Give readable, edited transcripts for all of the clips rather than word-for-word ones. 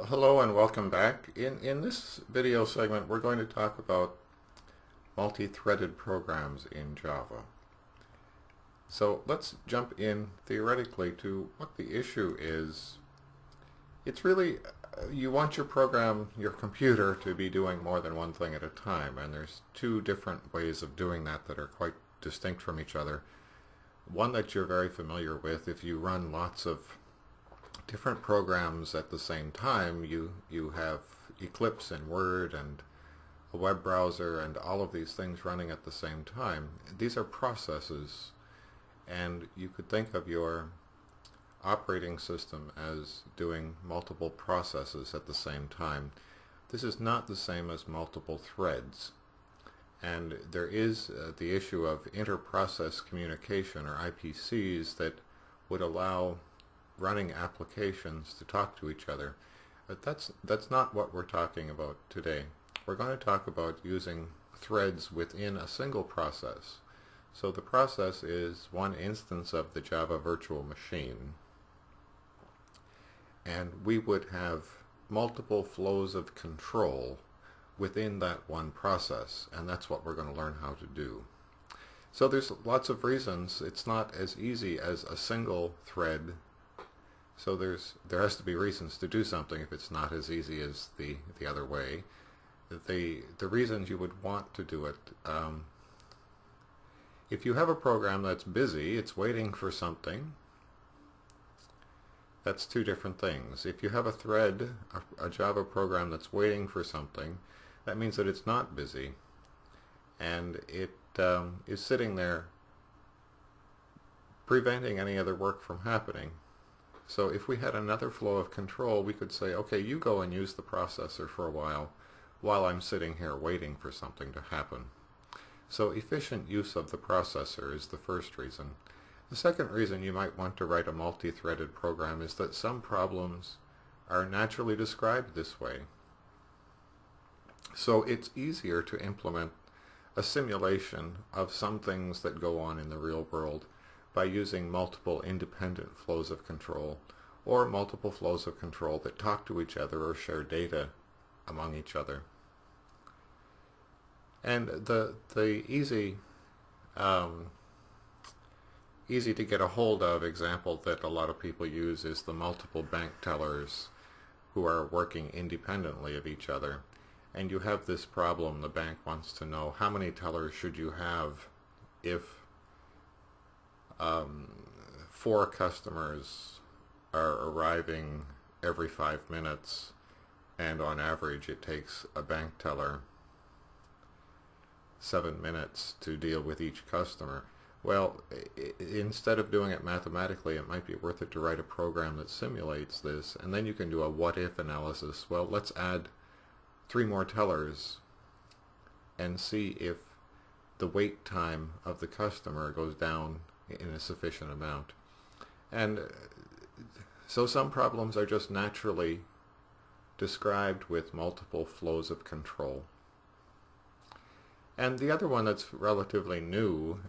Hello and welcome back. In this video segment, we're going to talk about multi-threaded programs in Java. So let's jump in theoretically to what the issue is. It's really, you want your program, your computer, to be doing more than one thing at a time, and there's two different ways of doing that that are quite distinct from each other. One that you're very familiar with, if you run lots of different programs at the same time, you have Eclipse and Word and a web browser and all of these things running at the same time. These are processes, and you could think of your operating system as doing multiple processes at the same time. This is not the same as multiple threads, and there is the issue of inter-process communication, or IPCs, that would allow running applications to talk to each other. But that's not what we're talking about today. We're going to talk about using threads within a single process. So the process is one instance of the Java virtual machine, and we would have multiple flows of control within that one process, and that's what we're going to learn how to do. So there's lots of reasons it's not as easy as a single thread. So there has to be reasons to do something if it's not as easy as the other way. The reasons you would want to do it, if you have a program that's busy, it's waiting for something, that's two different things. If you have a thread, a Java program that's waiting for something, that means that it's not busy, and it is sitting there preventing any other work from happening. So if we had another flow of control, we could say, okay, you go and use the processor for a while I'm sitting here waiting for something to happen. So efficient use of the processor is the first reason. The second reason you might want to write a multi-threaded program is that some problems are naturally described this way. So it's easier to implement a simulation of some things that go on in the real world by using multiple independent flows of control, or multiple flows of control that talk to each other or share data among each other. And the easy to get a hold of example that a lot of people use is the multiple bank tellers who are working independently of each other. And you have this problem: the bank wants to know how many tellers should you have if 4 customers are arriving every 5 minutes, and on average it takes a bank teller 7 minutes to deal with each customer. Well, instead of doing it mathematically, it might be worth it to write a program that simulates this, and then you can do a what-if analysis. Well, let's add 3 more tellers and see if the wait time of the customer goes down in a sufficient amount. And so some problems are just naturally described with multiple flows of control. And the other one that's relatively new,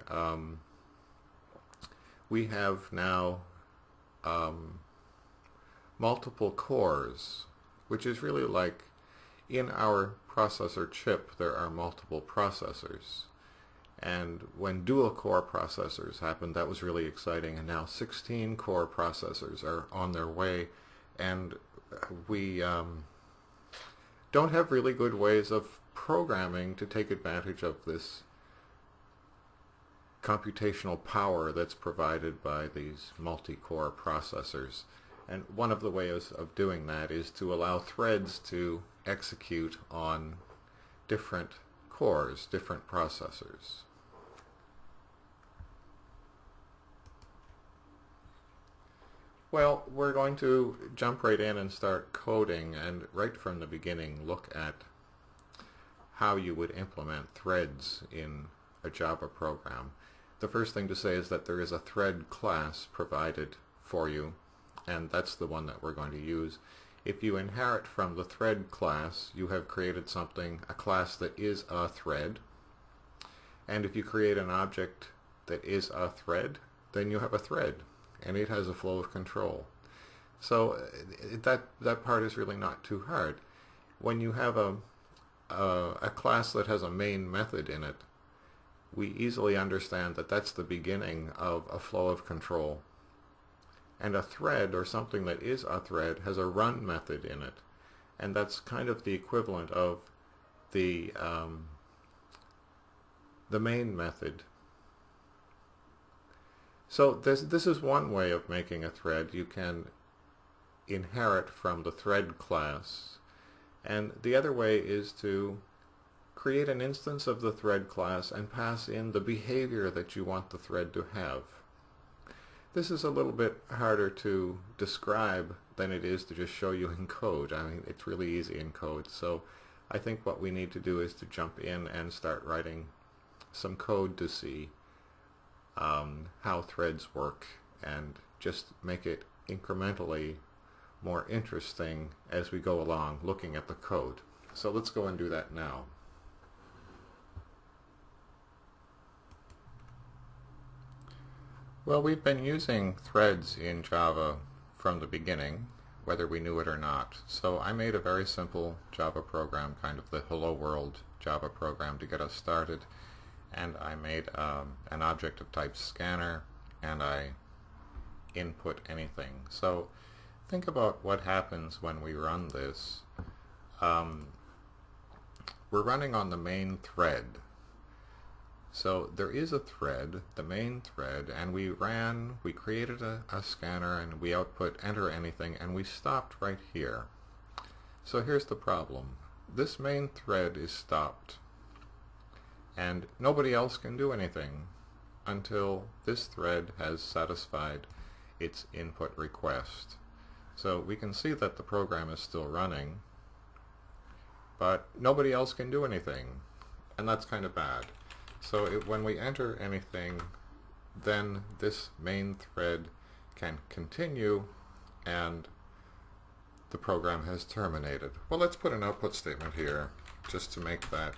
we have now multiple cores, which is really like in our processor chip there are multiple processors. And when dual-core processors happened, that was really exciting, and now 16-core processors are on their way, and we don't have really good ways of programming to take advantage of this computational power that's provided by these multi-core processors. And one of the ways of doing that is to allow threads to execute on different cores, different processors. Well, we're going to jump right in and start coding, and right from the beginning look at how you would implement threads in a Java program. The first thing to say is that there is a thread class provided for you, and that's the one that we're going to use. If you inherit from the thread class, you have created something, a class that is a thread. And if you create an object that is a thread, then you have a thread, and it has a flow of control. So that part is really not too hard. When you have a class that has a main method in it, we easily understand that that's the beginning of a flow of control. And a thread, or something that is a thread, has a run method in it. And that's kind of the equivalent of the main method. So this is one way of making a thread. You can inherit from the thread class. And the other way is to create an instance of the thread class and pass in the behavior that you want the thread to have. This is a little bit harder to describe than it is to just show you in code. I mean, it's really easy in code. So I think what we need to do is to jump in and start writing some code to see how threads work, and just make it incrementally more interesting as we go along looking at the code. So let's go and do that now. Well, we've been using threads in Java from the beginning, whether we knew it or not. So I made a very simple Java program, kind of the Hello World Java program to get us started. And I made an object of type scanner, and I input anything. So think about what happens when we run this. We're running on the main thread. So there is a thread, the main thread, and we created a scanner, and we output enter anything, and we stopped right here. So here's the problem. This main thread is stopped, and nobody else can do anything until this thread has satisfied its input request. So we can see that the program is still running, but nobody else can do anything, and that's kind of bad. So when we enter anything, then this main thread can continue, and the program has terminated. Well, let's put an output statement here just to make that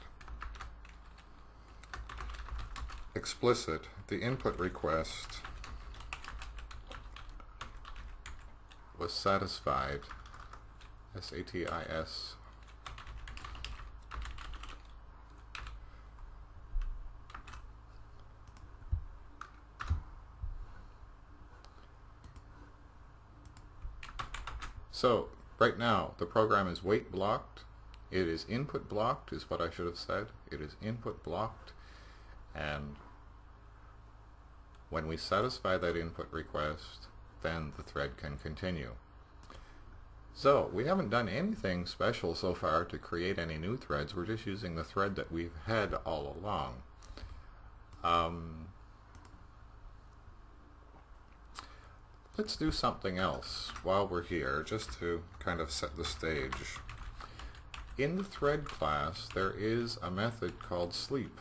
explicit. The input request was satisfied, S-A-T-I-S. So right now the program is wait blocked. It is input blocked is what I should have said. It is input blocked, and when we satisfy that input request, then the thread can continue. So we haven't done anything special so far to create any new threads. We're just using the thread that we've had all along. Let's do something else while we're here, just to kind of set the stage. In the thread class, there is a method called sleep.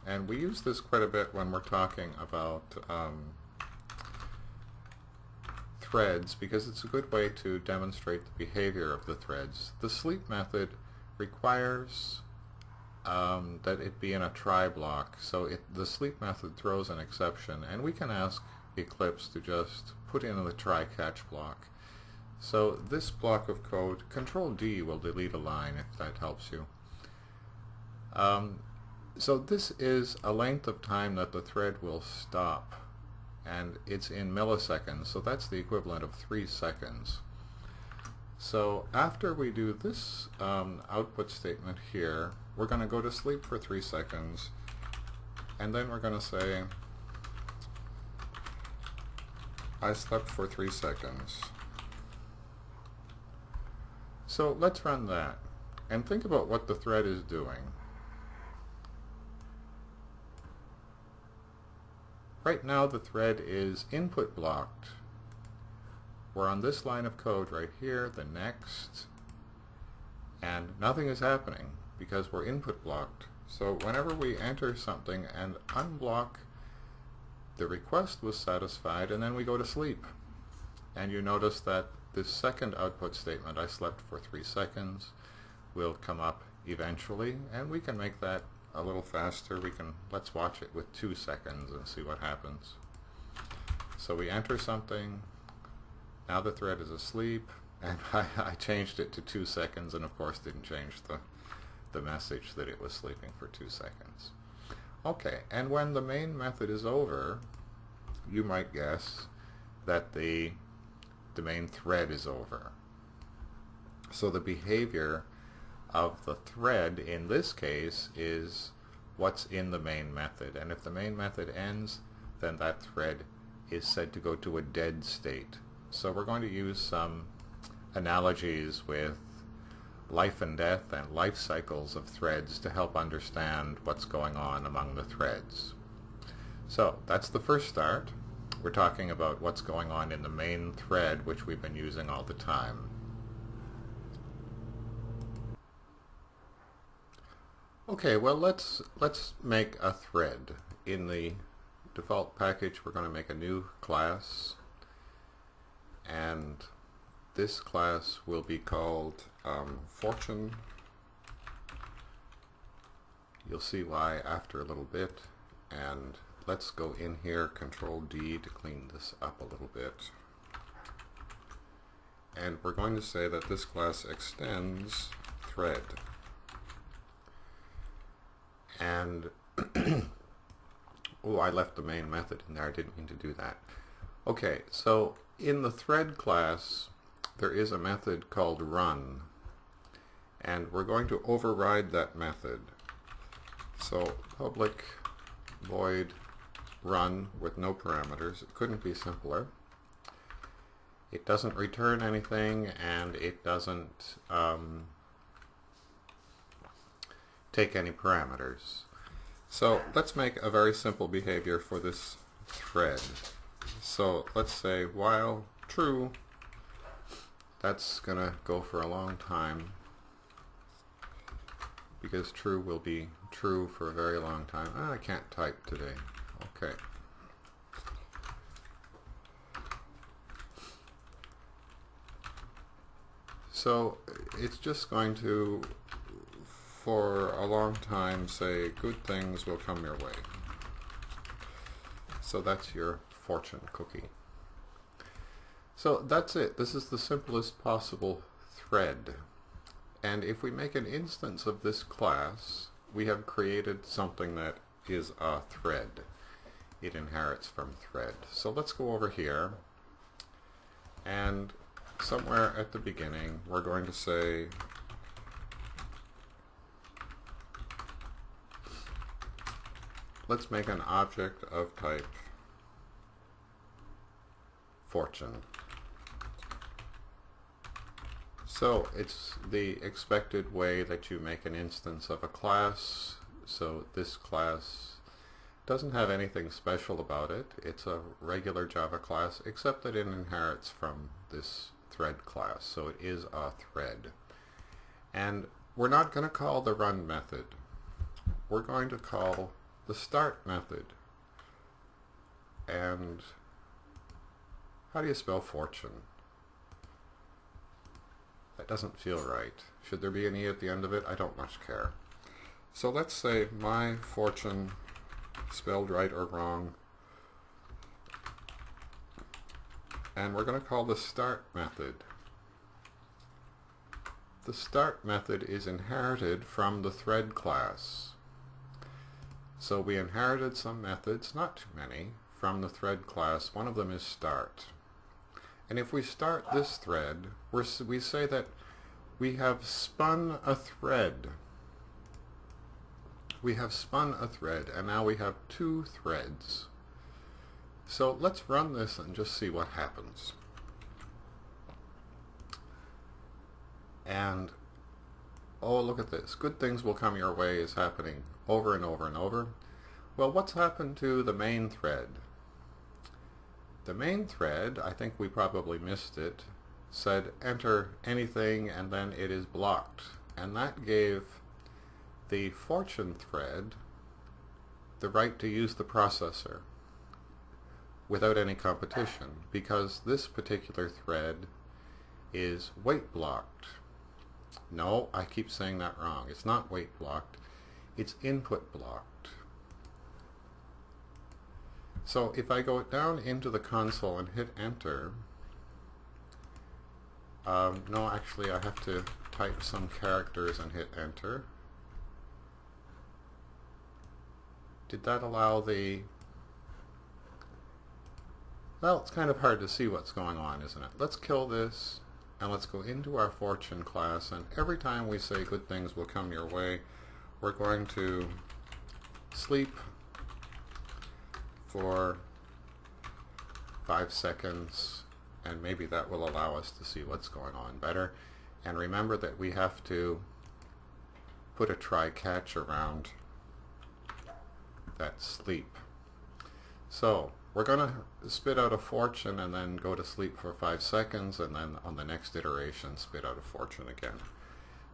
And we use this quite a bit when we're talking about threads, because it's a good way to demonstrate the behavior of the threads. The sleep method requires that it be in a try block. So the sleep method throws an exception, and we can ask Eclipse to just put in the try catch block. So this block of code, Control D will delete a line if that helps you. So this is a length of time that the thread will stop, and it's in milliseconds, so that's the equivalent of 3 seconds. So after we do this output statement here, we're going to go to sleep for 3 seconds, and then we're going to say, I slept for 3 seconds. So let's run that, and think about what the thread is doing. Right now the thread is input blocked. We're on this line of code right here, the next, and nothing is happening because we're input blocked. So whenever we enter something and unblock, the request was satisfied, and then we go to sleep. And you notice that this second output statement, I slept for 3 seconds, will come up eventually, and we can make that a little faster. Let's watch it with 2 seconds and see what happens. So we enter something, Now the thread is asleep, and I changed it to 2 seconds, and of course didn't change the message that it was sleeping for 2 seconds. Okay, and when the main method is over, you might guess that the main thread is over. So the behavior of the thread in this case is what's in the main method, and if the main method ends, then that thread is said to go to a dead state. So we're going to use some analogies with life and death and life cycles of threads to help understand what's going on among the threads. So that's the first start. We're talking about what's going on in the main thread, which we've been using all the time. Okay, well let's make a thread. In the default package we're going to make a new class, and this class will be called Fortune. You'll see why after a little bit, and let's go in here, Control D, to clean this up a little bit. And we're going to say that this class extends thread. And oh, I left the main method in there. I didn't mean to do that. Okay, so in the thread class there is a method called run, and we're going to override that method. So public void run with no parameters. It couldn't be simpler. It doesn't return anything, and it doesn't take any parameters. So let's make a very simple behavior for this thread. So let's say while true, that's gonna go for a long time because true will be true for a very long time. I can't type today. Okay. So it's just going to, for a long time, say good things will come your way. So that's your fortune cookie. So that's it. This is the simplest possible thread. And if we make an instance of this class, we have created something that is a thread. It inherits from thread. So let's go over here, and somewhere at the beginning we're going to say let's make an object of type fortune. So it's the expected way that you make an instance of a class. So this class doesn't have anything special about it. It's a regular Java class, except that it inherits from this thread class. So it is a thread. And we're not going to call the run method. We're going to call the start method. And how do you spell fortune? That doesn't feel right. Should there be an E at the end of it? I don't much care. So let's say my fortune, spelled right or wrong, and we're going to call the start method. The start method is inherited from the thread class. So we inherited some methods, not too many, from the thread class. One of them is start. And if we start this thread, we say that we have spun a thread. We have spun a thread, and now we have 2 threads. So let's run this and just see what happens. And oh, look at this. Good things will come your way is happening over and over and over. Well, what's happened to the main thread? The main thread, I think we probably missed it, said enter anything and then it is blocked. And that gave the fortune thread the right to use the processor without any competition, because this particular thread is wait blocked. No, I keep saying that wrong. It's not wait blocked, it's input blocked. So if I go down into the console and hit enter, No, actually I have to type some characters and hit enter. Did that allow the... Well, it's kind of hard to see what's going on, isn't it? Let's kill this, and let's go into our fortune class, and every time we say good things will come your way, we're going to sleep for 5 seconds, and maybe that will allow us to see what's going on better. And remember that we have to put a try-catch around that sleep. So we're going to spit out a fortune and then go to sleep for 5 seconds, and then on the next iteration spit out a fortune again.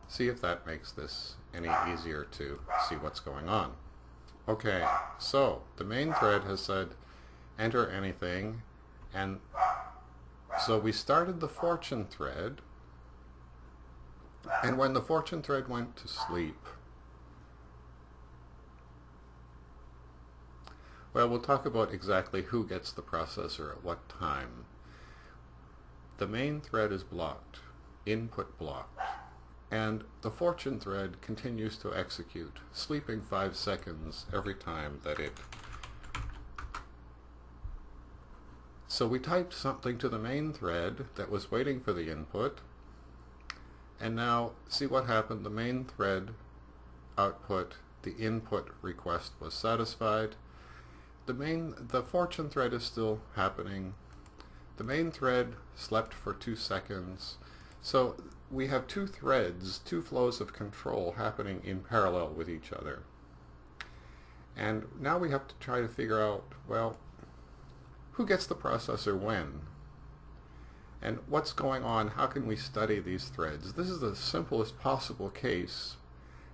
See if that makes this any easier to see what's going on. Okay, so the main thread has said enter anything, and so we started the fortune thread, and when the fortune thread went to sleep, well, we'll talk about exactly who gets the processor at what time. The main thread is blocked, input blocked, and the fortune thread continues to execute, sleeping 5 seconds every time that it... So we typed something to the main thread that was waiting for the input, and now see what happened. The main thread output, the input request was satisfied. The fortune thread is still happening. The main thread slept for 2 seconds. So we have 2 threads, 2 flows of control happening in parallel with each other. And now we have to try to figure out, well, who gets the processor when? And what's going on? How can we study these threads? This is the simplest possible case,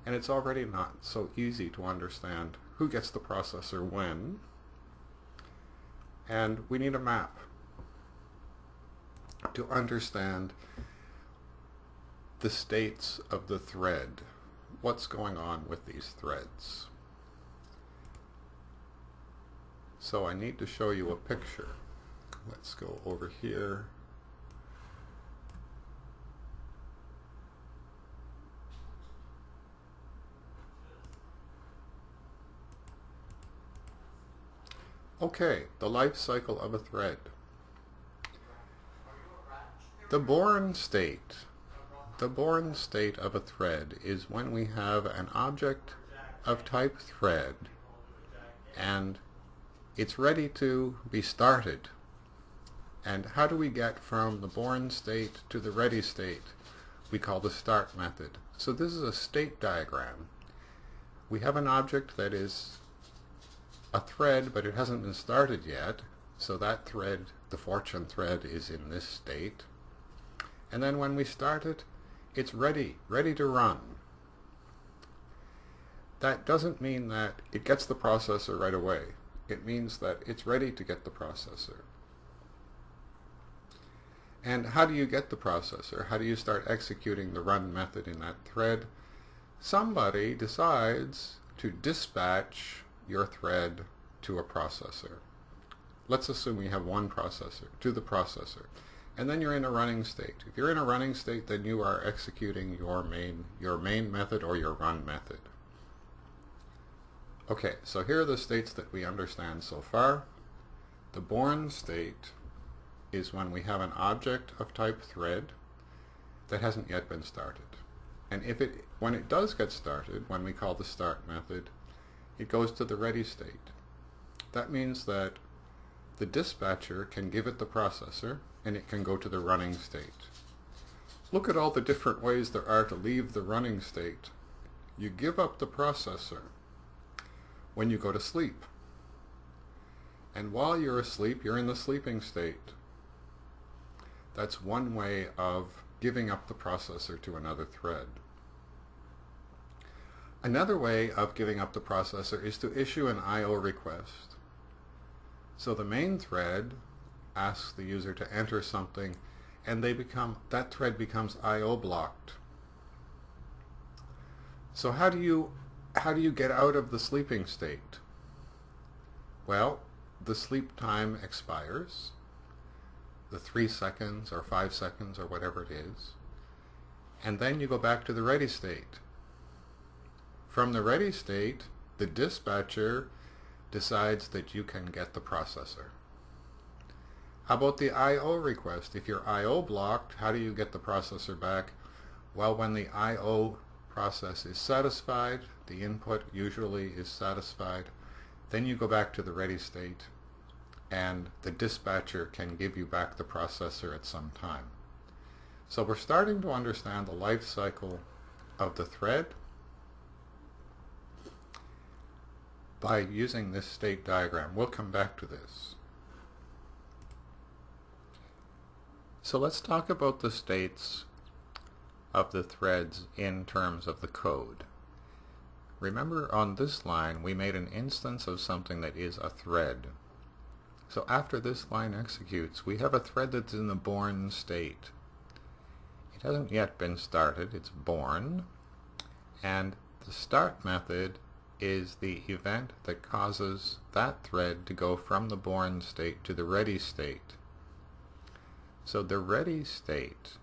and it's already not so easy to understand who gets the processor when. And we need a map to understand the states of the thread. What's going on with these threads? So I need to show you a picture. Let's go over here. Okay, the life cycle of a thread. The born state of a thread is when we have an object of type thread and it's ready to be started. And how do we get from the born state to the ready state? We call the start method. So this is a state diagram. We have an object that is a thread, but it hasn't been started yet. So that thread, the fortune thread, is in this state. And then when we start it, it's ready to run. That doesn't mean that it gets the processor right away. It means that it's ready to get the processor. And how do you get the processor? How do you start executing the run method in that thread? Somebody decides to dispatch your thread to a processor. Let's assume we have one processor, to the processor. And then you're in a running state. If you're in a running state, then you are executing your main method or your run method. Okay, so here are the states that we understand so far. The born state is when we have an object of type thread that hasn't yet been started. And when it does get started, when we call the start method, it goes to the ready state. That means that the dispatcher can give it the processor and it can go to the running state. Look at all the different ways there are to leave the running state. You give up the processor when you go to sleep. And while you're asleep, you're in the sleeping state. That's one way of giving up the processor to another thread. Another way of giving up the processor is to issue an I/O request. So the main thread asks the user to enter something, and that thread becomes I/O blocked. So how do you get out of the sleeping state? Well, the sleep time expires. the 3 seconds or 5 seconds or whatever it is, and then you go back to the ready state. From the ready state, the dispatcher decides that you can get the processor. How about the I/O request? If you're I/O blocked, how do you get the processor back? Well, when the I/O process is satisfied, the input usually is satisfied, then you go back to the ready state and the dispatcher can give you back the processor at some time. So we're starting to understand the life cycle of the thread by using this state diagram. We'll come back to this. So let's talk about the states of the threads in terms of the code. Remember, on this line we made an instance of something that is a thread. So after this line executes, we have a thread that's in the born state. It hasn't yet been started, it's born, and the start method is the event that causes that thread to go from the born state to the ready state. So the ready state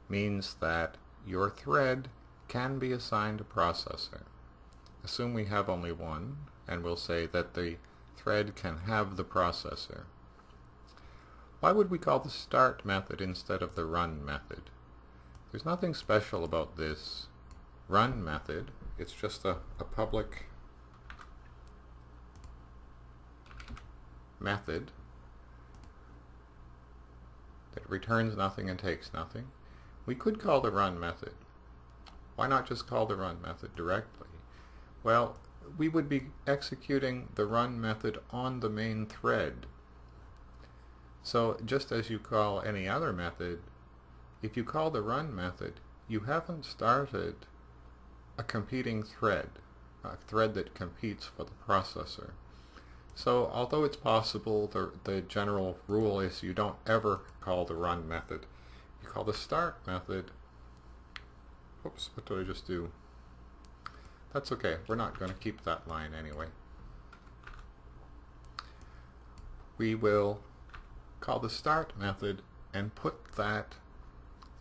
means that your thread can be assigned a processor. Assume we have only one, and we'll say that the thread can have the processor. Why would we call the start method instead of the run method? There's nothing special about this run method. It's just a public method that returns nothing and takes nothing. We could call the run method. Why not just call the run method directly? Well, we would be executing the run method on the main thread. So just as you call any other method, if you call the run method, you haven't started a competing thread, a thread that competes for the processor. So although it's possible, the general rule is you don't ever call the run method. You call the start method. Oops, what did I just do? That's okay, we're not going to keep that line anyway. We will call the start method and put that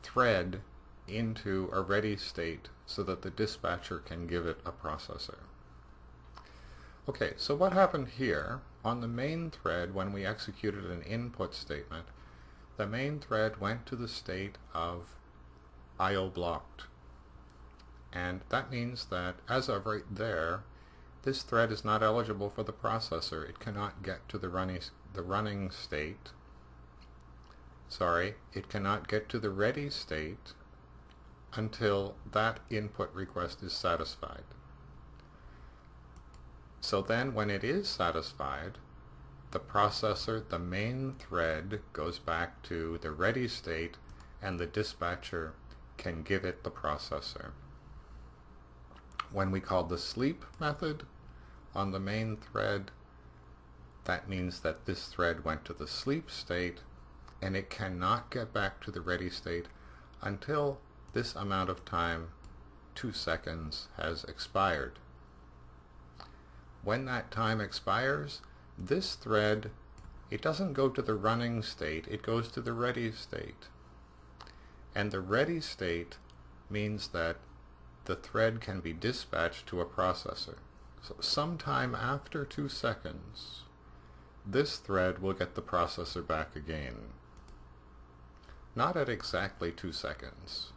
thread into a ready state so that the dispatcher can give it a processor. Okay, so what happened here on the main thread when we executed an input statement? The main thread went to the state of I/O blocked. And that means that as of right there, this thread is not eligible for the processor. It cannot get to the running state. Sorry, it cannot get to the ready state until that input request is satisfied. So then when it is satisfied, the processor, the main thread, goes back to the ready state and the dispatcher can give it the processor. When we call the sleep method on the main thread, that means that this thread went to the sleep state and it cannot get back to the ready state until this amount of time, 2 seconds, has expired. When that time expires, this thread, it doesn't go to the running state, it goes to the ready state. And the ready state means that the thread can be dispatched to a processor. So sometime after 2 seconds, this thread will get the processor back again. Not at exactly 2 seconds.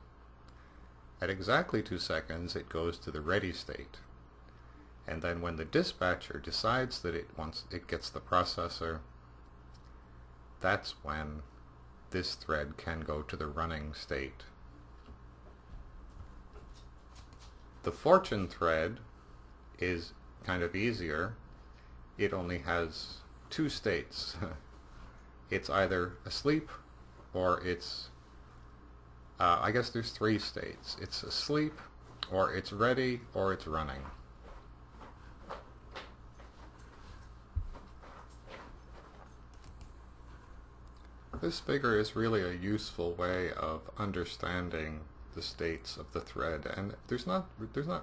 At exactly 2 seconds, it goes to the ready state. And then when the dispatcher decides that it gets the processor, that's when this thread can go to the running state. The fortune thread is kind of easier. It only has 2 states. It's either asleep or it's, I guess there's 3 states. It's asleep, or it's ready, or it's running. This figure is really a useful way of understanding the states of the thread, and there's not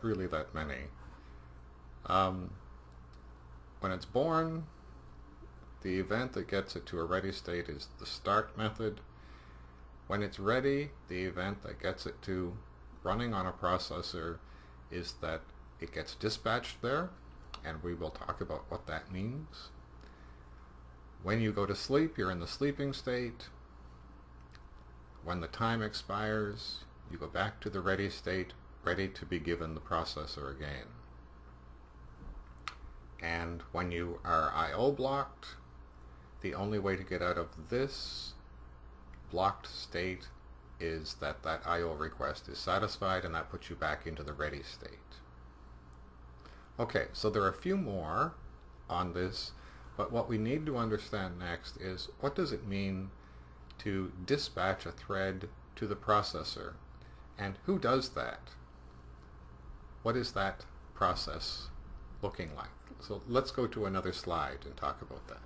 really that many. When it's born, the event that gets it to a ready state is the start method. When it's ready, the event that gets it to running on a processor is that it gets dispatched there, and we will talk about what that means. When you go to sleep, you're in the sleeping state. When the time expires, you go back to the ready state, ready to be given the processor again. And when you are I/O blocked, the only way to get out of this blocked state is that that I/O request is satisfied, and that puts you back into the ready state. Okay, so there are a few more on this, but what we need to understand next is, what does it mean to dispatch a thread to the processor, and who does that? What is that process looking like? So let's go to another slide and talk about that.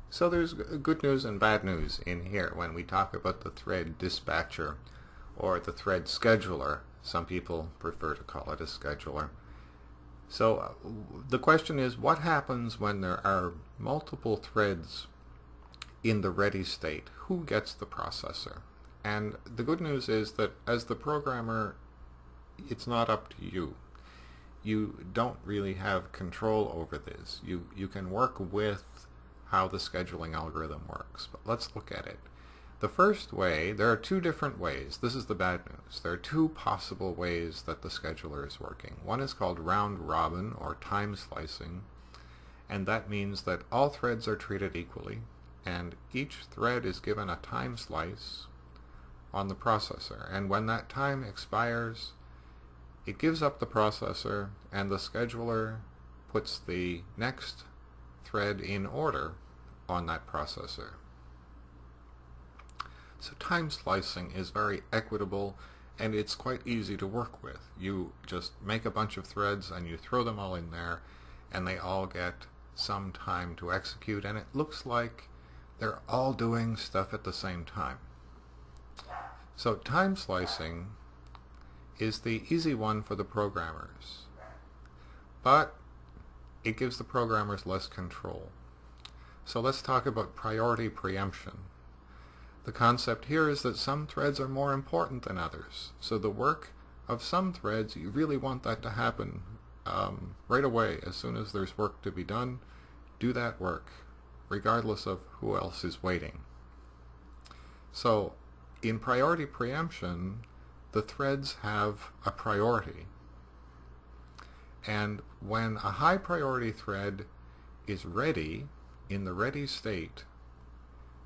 So there's good news and bad news in here when we talk about the thread dispatcher or the thread scheduler. Some people prefer to call it a scheduler. So the question is, what happens when there are multiple threads in the ready state? Who gets the processor? And the good news is that as the programmer, it's not up to you. You don't really have control over this. You can work with how the scheduling algorithm works, but let's look at it. The first way, there are two different ways. This is the bad news. There are two possible ways that the scheduler is working. One is called round robin or time slicing, and that means that all threads are treated equally, and each thread is given a time slice on the processor, and when that time expires, it gives up the processor, and the scheduler puts the next thread in order on that processor. So time slicing is very equitable, and it's quite easy to work with. You just make a bunch of threads and you throw them all in there, and they all get some time to execute, and it looks like they're all doing stuff at the same time. So time slicing is the easy one for the programmers, but it gives the programmers less control. So let's talk about priority preemption. The concept here is that some threads are more important than others. So the work of some threads, you really want that to happen right away. As soon as there's work to be done, do that work, regardless of who else is waiting. So in priority preemption, the threads have a priority. And when a high priority thread is ready, in the ready state,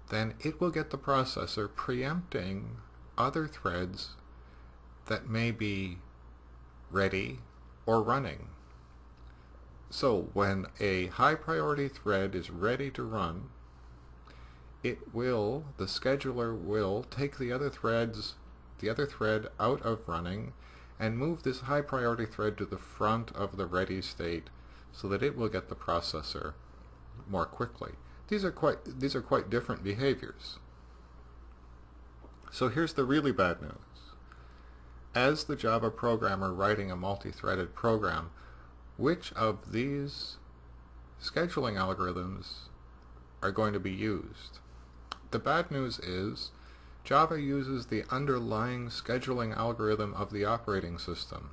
then it will get the processor preempting other threads that may be ready or running. So when a high priority thread is ready to run, the scheduler will take the other thread out of running and move this high priority thread to the front of the ready state so that it will get the processor more quickly. These are quite different behaviors. So here's the really bad news. As the Java programmer writing a multi-threaded program, which of these scheduling algorithms are going to be used? The bad news is Java uses the underlying scheduling algorithm of the operating system.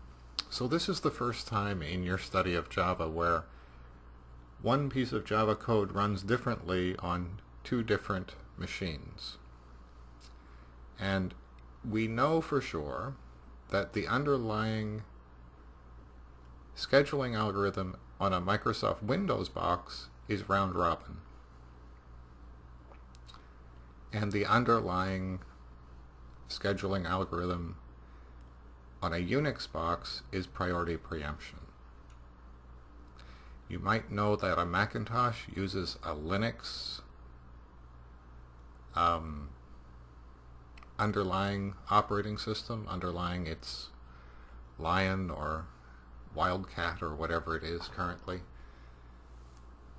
So this is the first time in your study of Java where one piece of Java code runs differently on two different machines. And we know for sure that the underlying scheduling algorithm on a Microsoft Windows box is round robin. And the underlying scheduling algorithm on a Unix box is priority preemption. You might know that a Macintosh uses a Linux underlying operating system, underlying its Lion or Wildcat or whatever it is currently.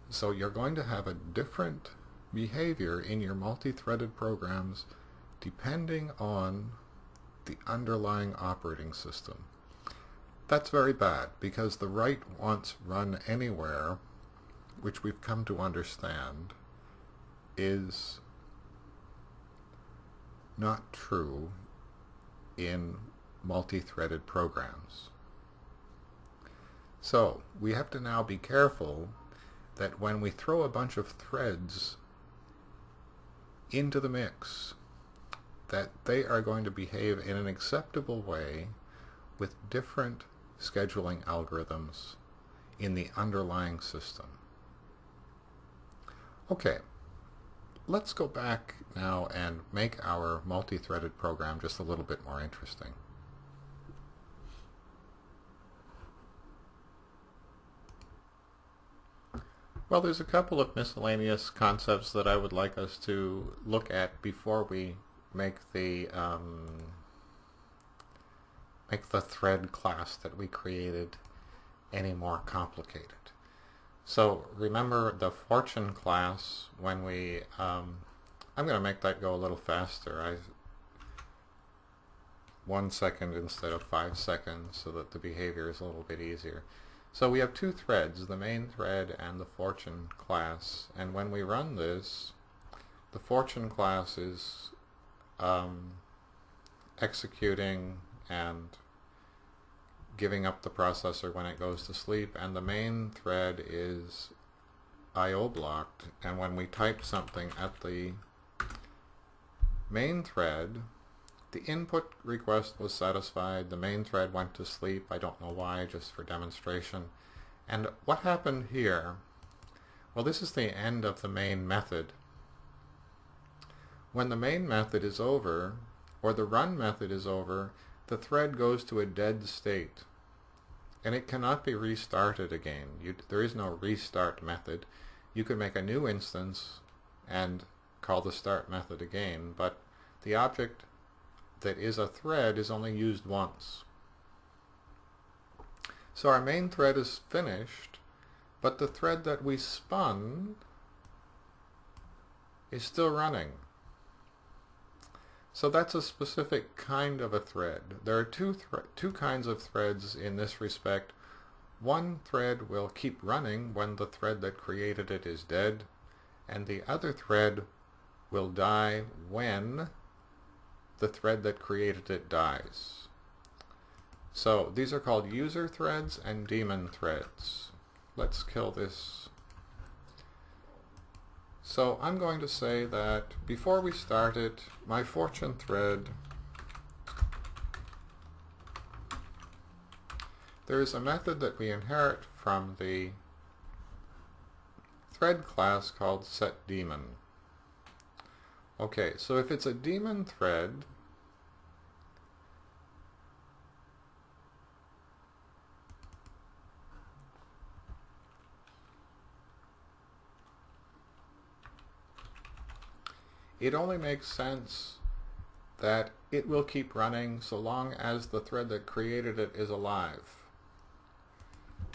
So you're going to have a different behavior in your multi-threaded programs depending on the underlying operating system. That's very bad, because the write once run anywhere, which we've come to understand, is not true in multi-threaded programs. So we have to now be careful that when we throw a bunch of threads into the mix, that they are going to behave in an acceptable way with different scheduling algorithms in the underlying system. Okay, let's go back now and make our multi-threaded program just a little bit more interesting. Well, there's a couple of miscellaneous concepts that I would like us to look at before we make the thread class that we created any more complicated. So remember the fortune class when we I'm going to make that go a little faster. 1 second instead of 5 seconds so that the behavior is a little bit easier. So we have two threads, the main thread and the fortune class, and when we run this, the fortune class is executing and giving up the processor when it goes to sleep, and the main thread is I/O blocked, and when we type something at the main thread, the input request was satisfied, the main thread went to sleep. I don't know why, just for demonstration. And what happened here? Well, this is the end of the main method. When the main method is over, or the run method is over, the thread goes to a dead state, and it cannot be restarted again. There is no restart method. You can make a new instance and call the start method again, but the object that is a thread is only used once. So our main thread is finished, but the thread that we spun is still running. So that's a specific kind of a thread. There are two kinds of threads in this respect. One thread will keep running when the thread that created it is dead, and the other thread will die when the thread that created it dies. So these are called user threads and daemon threads. Let's kill this. So I'm going to say that before we start it, my fortune thread, there is a method that we inherit from the thread class called setDaemon. Okay, so if it's a daemon thread, it only makes sense that it will keep running so long as the thread that created it is alive.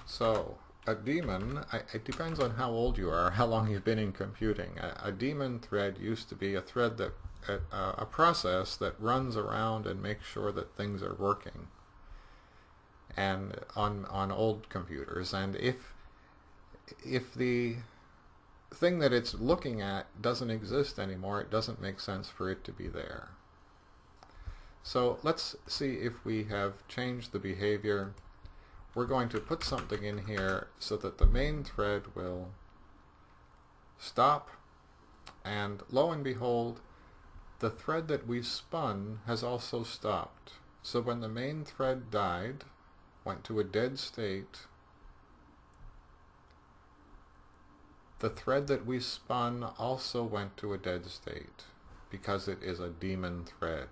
So a daemon, it depends on how old you are, how long you've been in computing. A daemon thread used to be a thread that, a process that runs around and makes sure that things are working, and on old computers. And if the thing that it's looking at doesn't exist anymore, it doesn't make sense for it to be there. So let's see if we have changed the behavior. We're going to put something in here so that the main thread will stop, and lo and behold, the thread that we spun has also stopped. So when the main thread died, went to a dead state, the thread that we spun also went to a dead state because it is a daemon thread.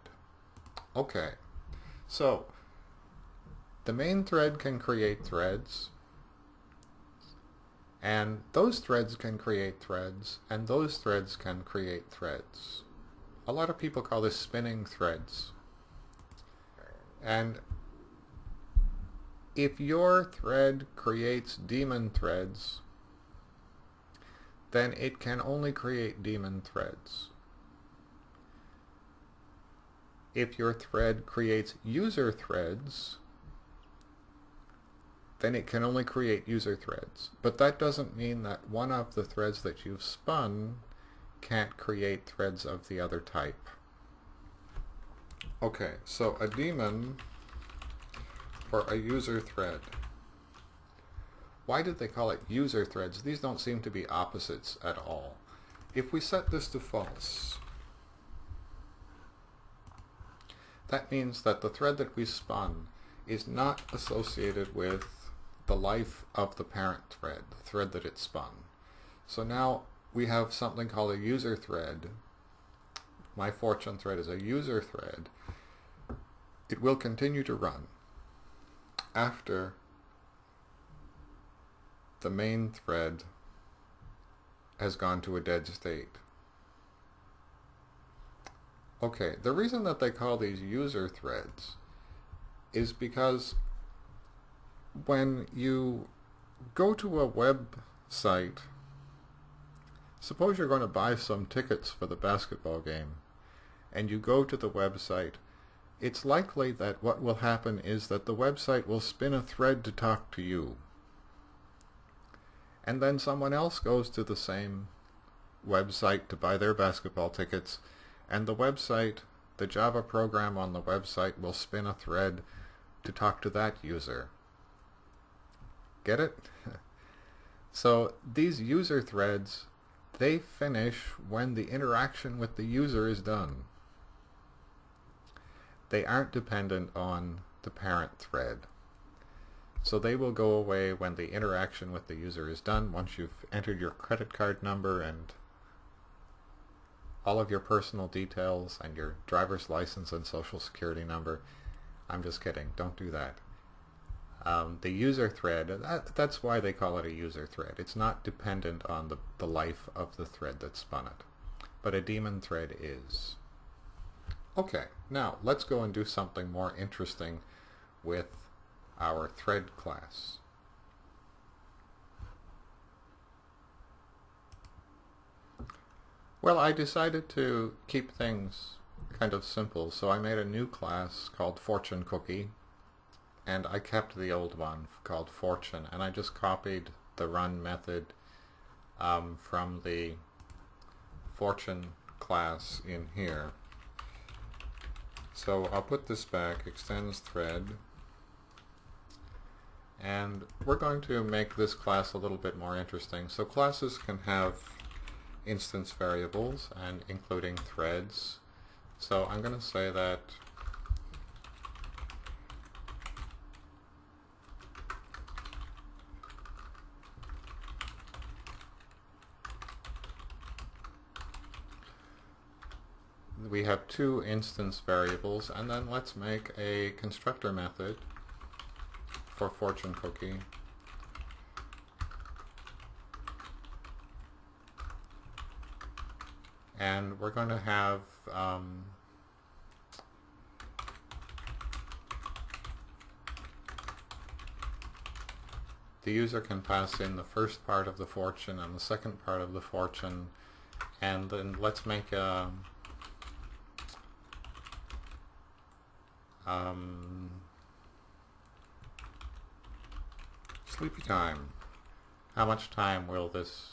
Okay, so the main thread can create threads, and those threads can create threads, and those threads can create threads. A lot of people call this spinning threads. And if your thread creates daemon threads, then it can only create daemon threads. If your thread creates user threads, then it can only create user threads. But that doesn't mean that one of the threads that you've spun can't create threads of the other type. Okay, so a daemon for a user thread. Why did they call it user threads? These don't seem to be opposites at all. If we set this to false, that means that the thread that we spun is not associated with the life of the parent thread, the thread that it spun. So now we have something called a user thread. My fortune thread is a user thread. It will continue to run after the main thread has gone to a dead state. Okay, the reason that they call these user threads is because when you go to a website, suppose you're going to buy some tickets for the basketball game, and you go to the website, it's likely that what will happen is that the website will spin a thread to talk to you. And then someone else goes to the same website to buy their basketball tickets, and the website, the Java program on the website will spin a thread to talk to that user. Get it? So these user threads, they finish when the interaction with the user is done. They aren't dependent on the parent thread. So they will go away when the interaction with the user is done, once you've entered your credit card number and all of your personal details and your driver's license and social security number. I'm just kidding. Don't do that. The user thread, that's why they call it a user thread. It's not dependent on the life of the thread that spun it. But a daemon thread is. Okay, now let's go and do something more interesting with our thread class. Well, I decided to keep things kind of simple, so I made a new class called Fortune Cookie, and I kept the old one called Fortune, and I just copied the run method from the Fortune class in here. So I'll put this back, extends thread, and we're going to make this class a little bit more interesting. So classes can have instance variables and including threads. So I'm going to say that we have two instance variables, and then let's make a constructor method for Fortune Cookie. And we're going to have the user can pass in the first part of the fortune and the second part of the fortune, and then let's make a sleepy time. How much time will this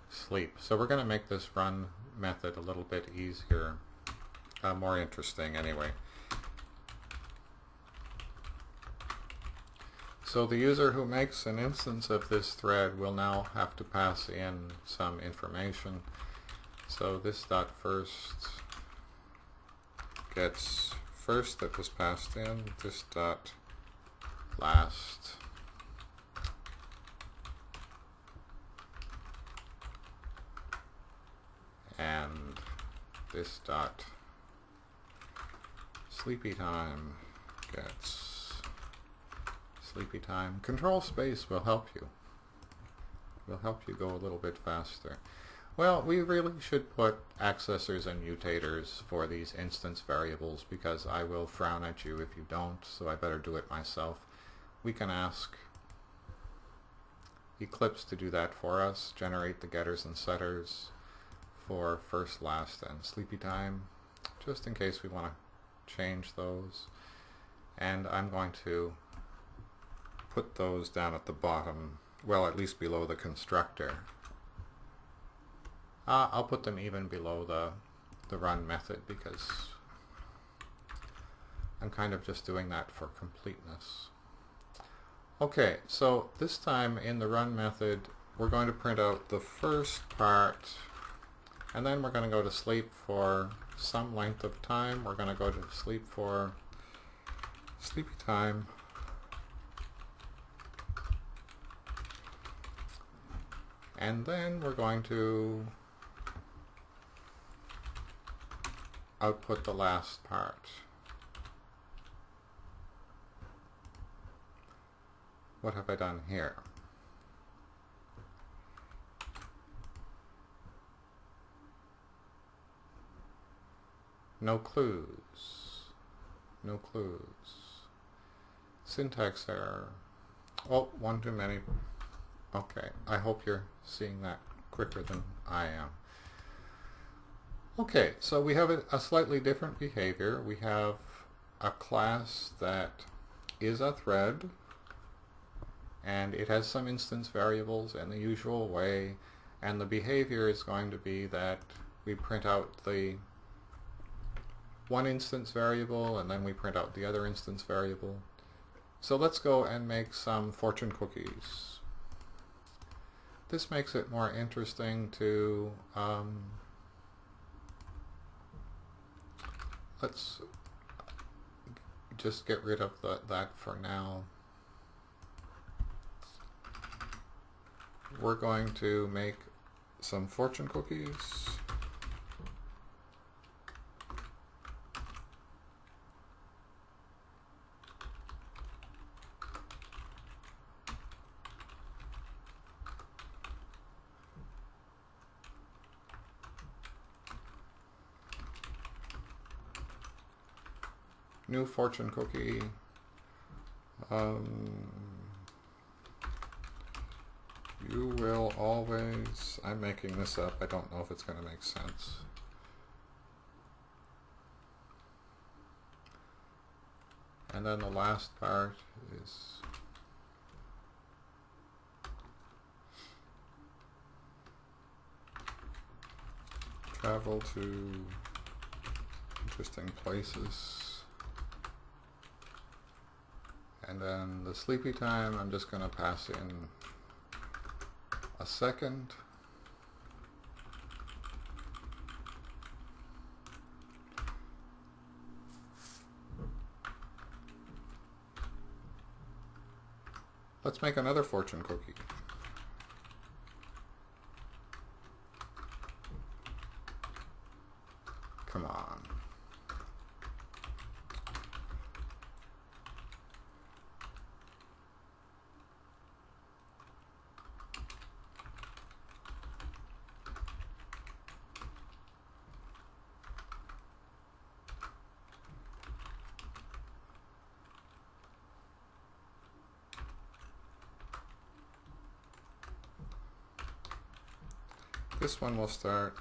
sleep? So we're going to make this run method a little bit easier, more interesting anyway. So the user who makes an instance of this thread will now have to pass in some information. So this dot first gets first that was passed in, this dot last and this dot sleepy time gets sleepy time. Control space will help you. Will help you go a little bit faster. Well, we really should put accessors and mutators for these instance variables, because I will frown at you if you don't, so I better do it myself. We can ask Eclipse to do that for us, generate the getters and setters for first, last, and sleepy time, just in case we want to change those. And I'm going to put those down at the bottom, well, at least below the constructor. I'll put them even below the run method because I'm kind of just doing that for completeness. Okay, so this time in the run method, we're going to print out the first part, and then we're going to go to sleep for some length of time. We're going to go to sleep for sleepy time. And then we're going to output the last part. What have I done here? No clues. No clues. Syntax error. Oh, one too many. Okay, I hope you're seeing that quicker than I am. Okay, so we have a slightly different behavior. We have a class that is a thread, and it has some instance variables in the usual way, and the behavior is going to be that we print out the one instance variable and then we print out the other instance variable. So let's go and make some fortune cookies. This makes it more interesting to let's just get rid of that for now. We're going to make some fortune cookies. New fortune cookie. You will always, I'm making this up, I don't know if it's going to make sense. And then the last part is travel to interesting places. And then the sleepy time, I'm just going to pass in a second. Let's make another fortune cookie. Come on. This one will start,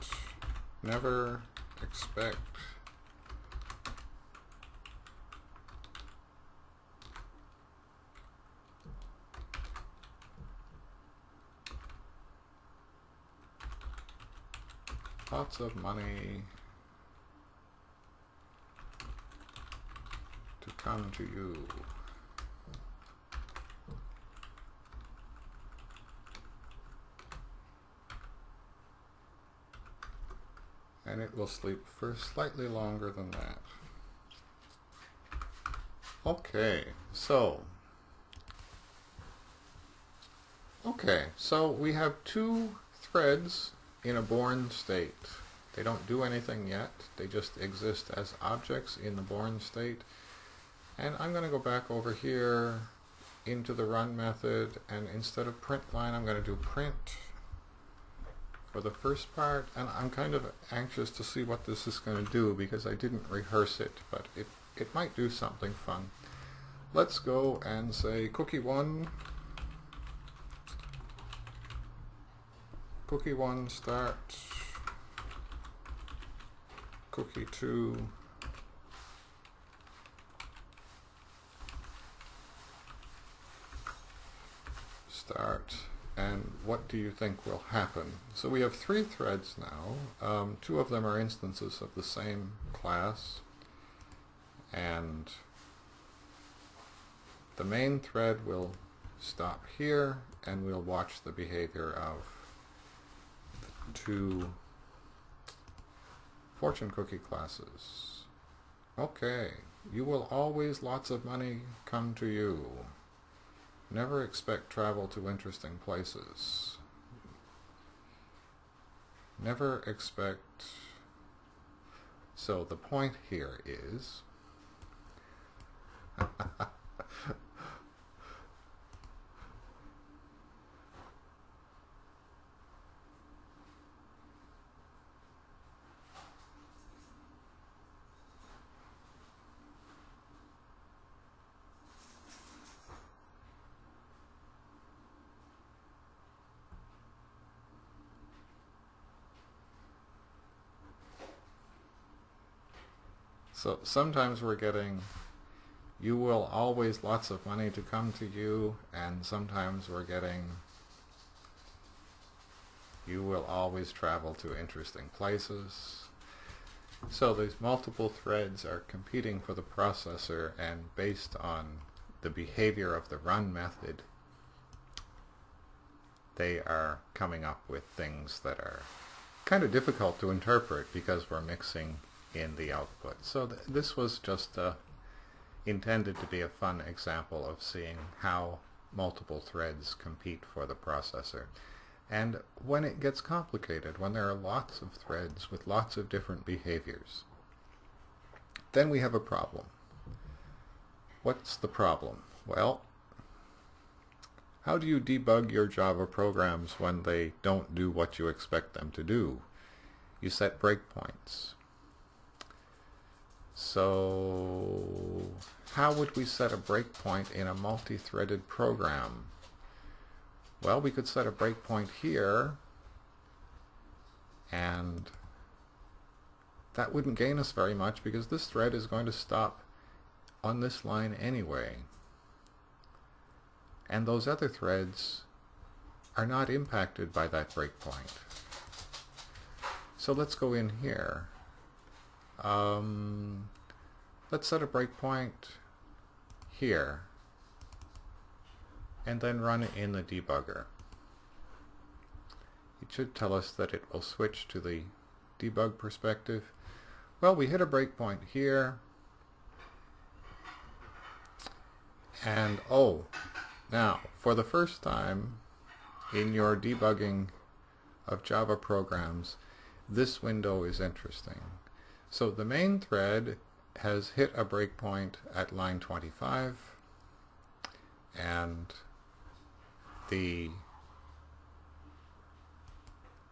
never expect lots of money to come to you. And it will sleep for slightly longer than that. Okay, so we have two threads in a born state. They don't do anything yet. They just exist as objects in the born state. And I'm going to go back over here into the run method, and instead of print line, I'm going to do print for the first part, and I'm kind of anxious to see what this is going to do because I didn't rehearse it, but it might do something fun. Let's go and say cookie 1 start, cookie 2 do you think will happen? So we have 3 threads now. 2 of them are instances of the same class, and the main thread will stop here, and we'll watch the behavior of the 2 fortune cookie classes. Okay, you will always lots of money come to you. Never expect travel to interesting places. Never expect... So the point here is... So sometimes we're getting, you will always lots of money to come to you, and sometimes we're getting, you will always travel to interesting places. So these multiple threads are competing for the processor, and based on the behavior of the run method, they are coming up with things that are kind of difficult to interpret because we're mixing in the output. So this was just intended to be a fun example of seeing how multiple threads compete for the processor. And when it gets complicated, when there are lots of threads with lots of different behaviors, then we have a problem. What's the problem? Well, how do you debug your Java programs when they don't do what you expect them to do? You set breakpoints. So how would we set a breakpoint in a multi-threaded program? Well, we could set a breakpoint here, and that wouldn't gain us very much because this thread is going to stop on this line anyway. And those other threads are not impacted by that breakpoint. So let's go in here. Let's set a breakpoint here and then run it in the debugger. It should tell us that it will switch to the debug perspective. Well, we hit a breakpoint here, and oh, now for the first time in your debugging of Java programs, this window is interesting. So the main thread has hit a breakpoint at line 25, and the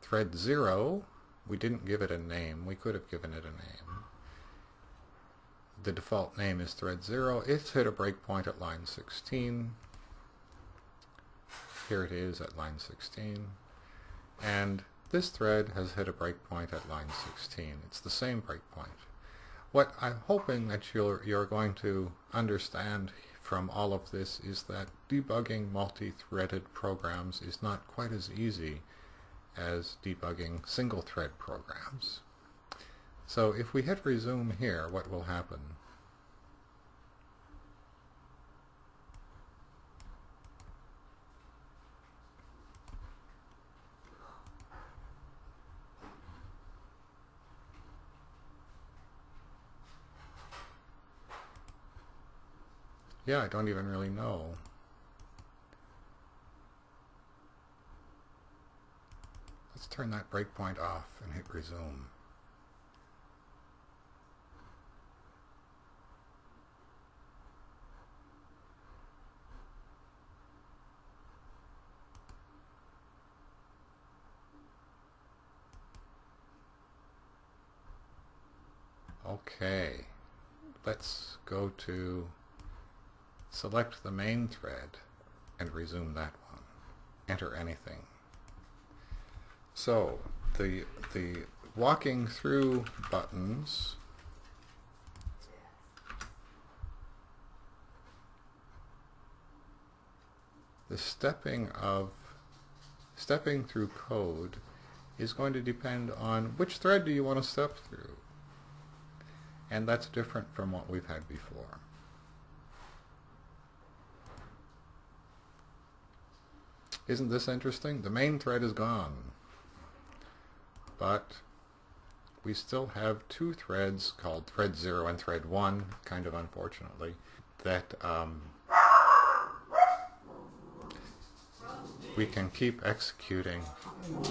thread 0, we didn't give it a name. We could have given it a name. The default name is thread 0. It's hit a breakpoint at line 16. Here it is at line 16. And this thread has hit a breakpoint at line 16. It's the same breakpoint. What I'm hoping that you're going to understand from all of this is that debugging multi-threaded programs is not quite as easy as debugging single-thread programs. So if we hit resume here, what will happen? Yeah, I don't even really know. Let's turn that breakpoint off and hit resume. Okay, let's go to select the main thread and resume that one. Enter anything. So the walking through buttons the stepping of stepping through code is going to depend on which thread do you want to step through. And that's different from what we've had before. Isn't this interesting? The main thread is gone, but we still have two threads called thread 0 and thread 1, kind of unfortunately, that we can keep executing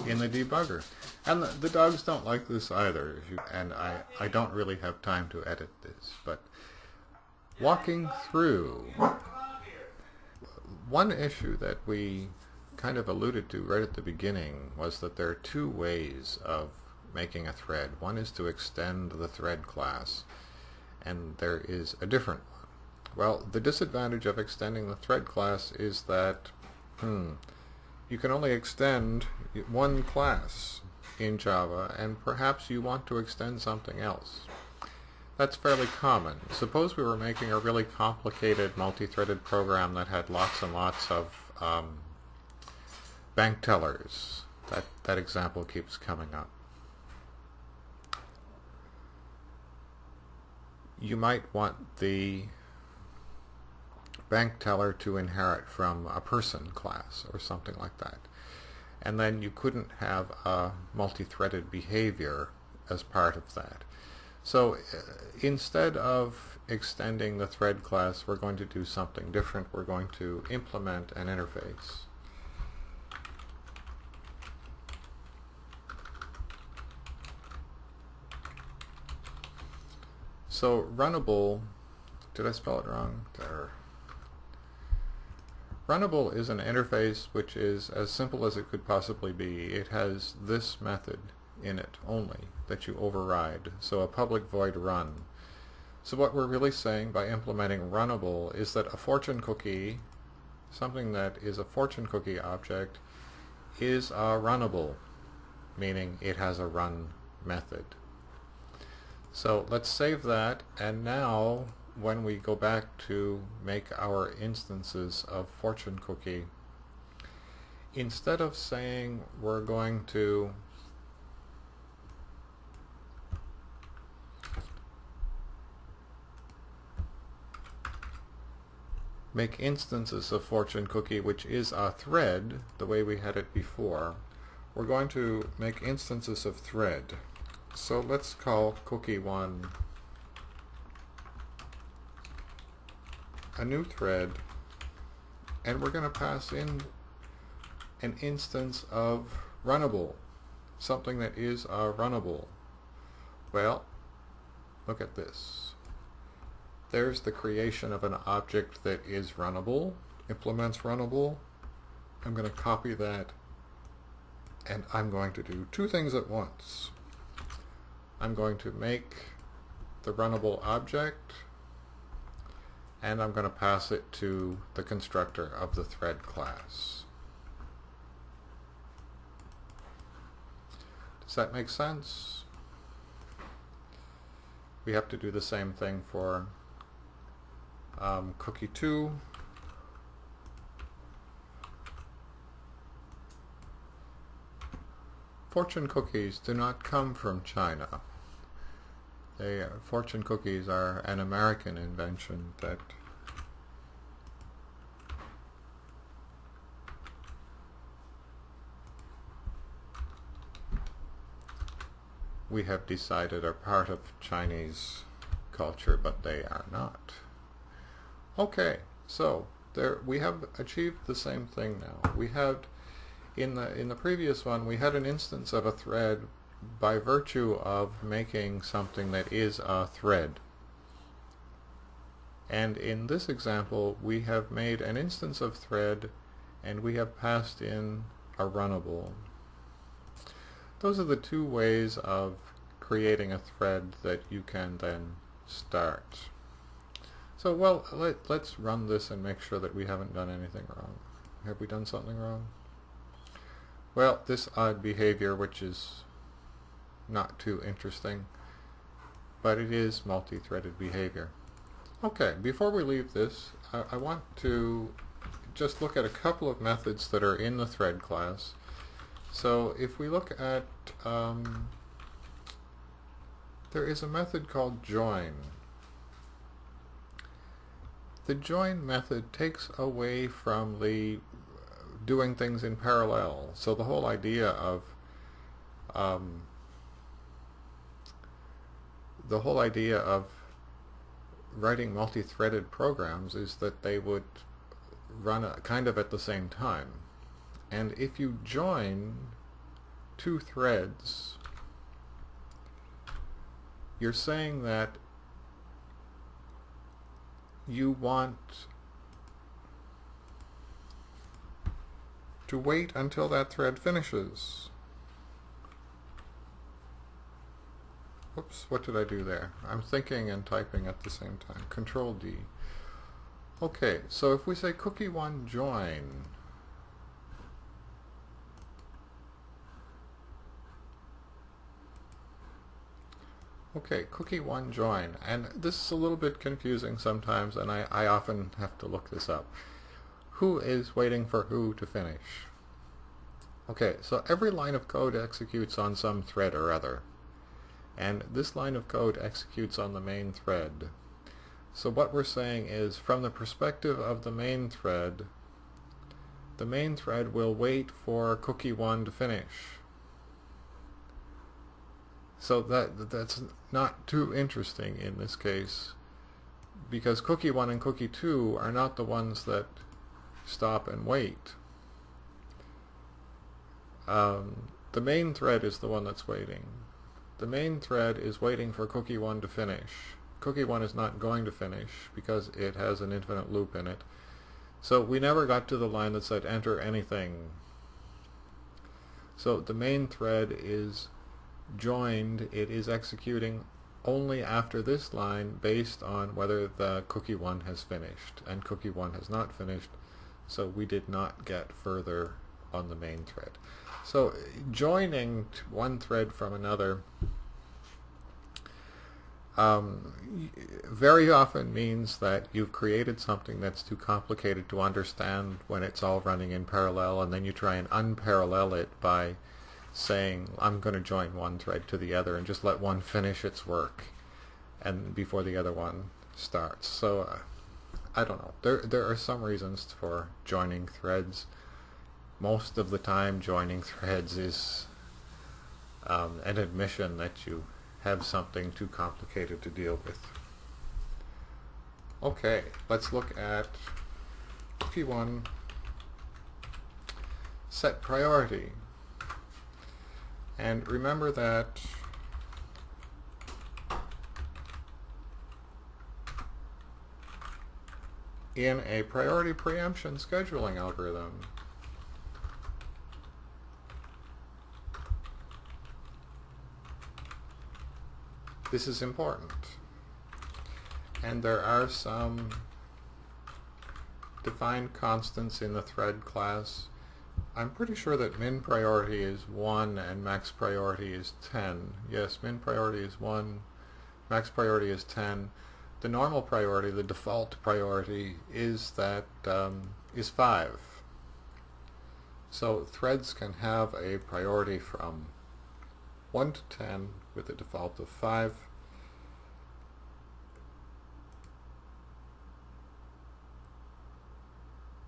in the debugger. And the dogs don't like this either, and I don't really have time to edit this, but walking through, one issue that we kind of alluded to right at the beginning was that there are two ways of making a thread. One is to extend the thread class, and there is a different one. Well, the disadvantage of extending the thread class is that you can only extend one class in Java, and perhaps you want to extend something else. That's fairly common. Suppose we were making a really complicated multi-threaded program that had lots and lots of bank tellers. That example keeps coming up. You might want the bank teller to inherit from a person class or something like that. And then you couldn't have a multi-threaded behavior as part of that. So instead of extending the thread class, we're going to do something different. We're going to implement an interface. So runnable, did I spell it wrong? There. Runnable is an interface which is as simple as it could possibly be. It has this method in it only that you override, so a public void run. So what we're really saying by implementing runnable is that a fortune cookie, something that is a fortune cookie object, is a runnable, meaning it has a run method. So let's save that, and now when we go back to make our instances of fortune cookie, instead of saying we're going to make instances of fortune cookie, which is a thread, the way we had it before, we're going to make instances of thread. So let's call cookie1 a new thread, and we're going to pass in an instance of runnable, something that is runnable. Well, look at this. There's the creation of an object that is runnable, implements runnable. I'm going to copy that, and I'm going to do two things at once. I'm going to make the runnable object, and I'm going to pass it to the constructor of the thread class. Does that make sense? We have to do the same thing for cookie2. Fortune cookies do not come from China. Fortune cookies are an American invention that we have decided are part of Chinese culture, but they are not. Okay, so there we have achieved the same thing now. We had in the previous one we had an instance of a thread by virtue of making something that is a thread. And in this example we have made an instance of thread and we have passed in a runnable. Those are the two ways of creating a thread that you can then start. So well, let's run this and make sure that we haven't done anything wrong. Have we done something wrong? Well, this odd behavior, which is not too interesting, but it is multi-threaded behavior. Okay, before we leave this, I want to just look at a couple of methods that are in the thread class So if we look at, there is a method called join. The join method takes away from the doing things in parallel. So the whole idea of writing multi-threaded programs is that they would run kind of at the same time. And if you join two threads, you're saying that you want to wait until that thread finishes. Oops, what did I do there? I'm thinking and typing at the same time. Control D. Okay, so if we say cookie1 join, okay, cookie1 join, and this is a little bit confusing sometimes, and I often have to look this up. Who is waiting for who to finish? Okay, so every line of code executes on some thread or other, and this line of code executes on the main thread. So what we're saying is, from the perspective of the main thread will wait for cookie1 to finish. So that's not too interesting in this case, because cookie1 and cookie2 are not the ones that stop and wait. The main thread is the one that's waiting. The main thread is waiting for cookie1 to finish. Cookie1 is not going to finish because it has an infinite loop in it. So we never got to the line that said enter anything. So the main thread is joined. It is executing only after this line based on whether the cookie1 has finished, and cookie1 has not finished, so we did not get further on the main thread. So joining one thread from another very often means that you've created something that's too complicated to understand when it's all running in parallel, and then you try and unparallel it by saying, I'm going to join one thread to the other and just let one finish its work and before the other one starts. So I don't know. There are some reasons for joining threads. Most of the time joining threads is an admission that you have something too complicated to deal with. Okay, let's look at cookie1 set priority. And remember that in a priority preemption scheduling algorithm, this is important. And there are some defined constants in the thread class. I'm pretty sure that min priority is 1 and max priority is 10. Yes, min priority is 1, max priority is 10. The normal priority, the default priority, is 5. So threads can have a priority from 1 to 10 with a default of 5.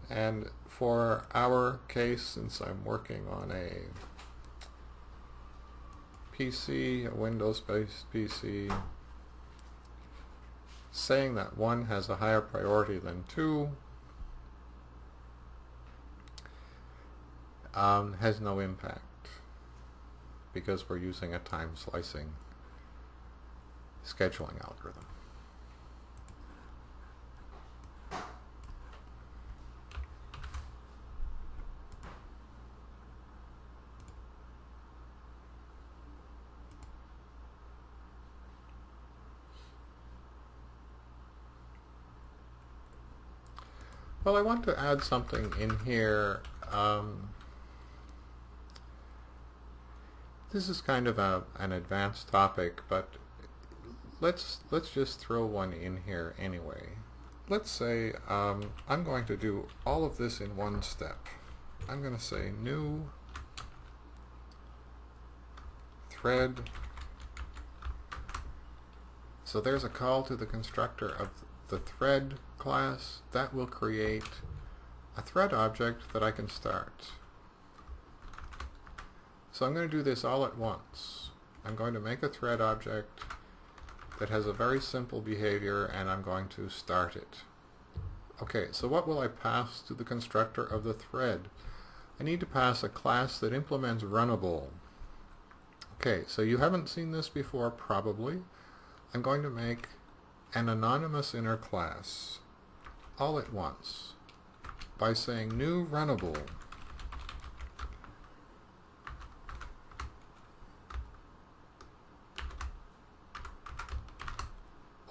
And for our case, since I'm working on a PC, a Windows-based PC, saying that 1 has a higher priority than 2 has no impact, because we're using a time slicing scheduling algorithm. Well, I want to add something in here. This is kind of an advanced topic, but let's just throw one in here anyway. Let's say I'm going to do all of this in one step. I'm going to say new thread. So there's a call to the constructor of the thread class. That will create a thread object that I can start. So I'm going to do this all at once. I'm going to make a thread object that has a very simple behavior, and I'm going to start it. Okay, so what will I pass to the constructor of the thread? I need to pass a class that implements runnable. Okay, so you haven't seen this before probably. I'm going to make an anonymous inner class all at once by saying new runnable.